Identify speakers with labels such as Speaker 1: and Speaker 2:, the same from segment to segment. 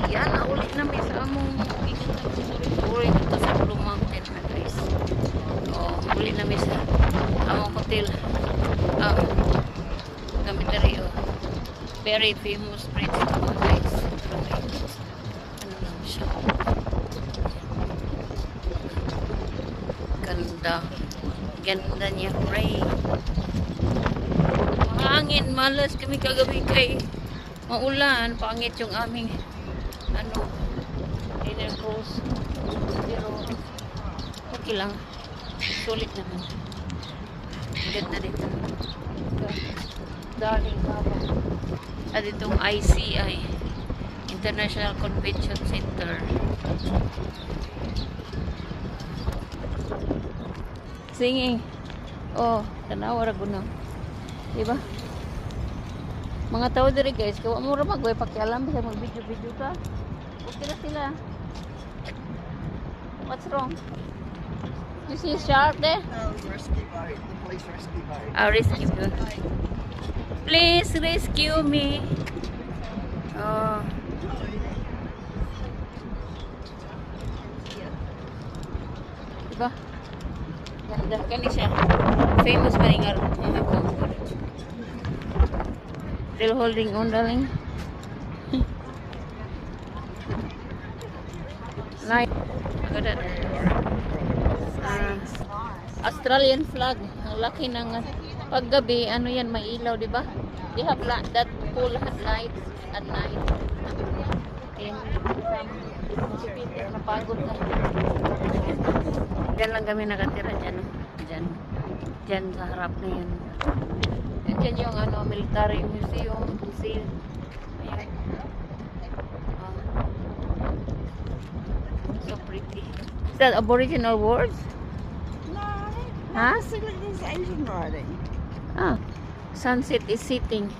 Speaker 1: Ayan, naulit na may sa among turing ito sa Blue Mountain na guys. Ulit na may sa among hotel. Kami dari very famous bridge ito guys. Ano lang siya. Ganda. Ganda niya, Ray. Mahangin, malas kami kagabi kay maulan, pangit yung aming dinner cruise. Pero okay lang, sulit naman. Ganda dito, darling haba. At itong ICI International Convention Center. Singing, tanawa ra guna, diba? Mga tao diri guys, kawa mo ra magway pakialam bisa mag-video ka. Okay na sila. What's wrong? You see a shark there?
Speaker 2: No, rescue boat. The police rescue boat.
Speaker 1: Rescue boat. Please rescue me. Diba? Ganda. Kani siya. Famous ba nga still holding on, darling. Nice. Australian flag. Ang laki ng paggabi, ano yan, may ilaw, di ba? They have that cool lights at night. And napagod na. Diyan lang kami nakatira dyan. Diyan sa harap na yan. Diyan yung military museum. Ayan. So pretty. Is that Aboriginal words?
Speaker 2: No,
Speaker 1: Huh?
Speaker 2: this Asian writing.
Speaker 1: Sunset is setting.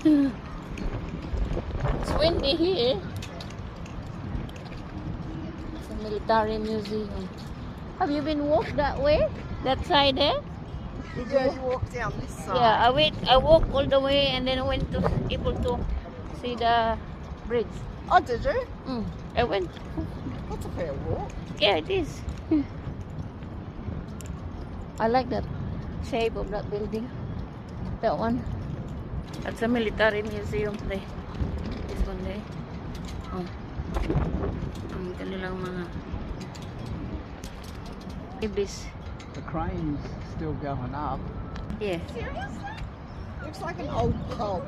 Speaker 1: It's windy here. It's a military museum. Have you been walked that way? That side there?
Speaker 2: Did you walk down this side?
Speaker 1: Yeah, I walked all the way and then I went to able to see the bridge.
Speaker 2: Oh, did you?
Speaker 1: I went.
Speaker 2: That's a fair walk.
Speaker 1: Yeah, it is. I like that shape of that building. That one. That's a military museum there. This one there. Ang kanilang mga ibis.
Speaker 2: The crane's still going up.
Speaker 1: Yeah.
Speaker 2: Seriously? Looks like an old cob.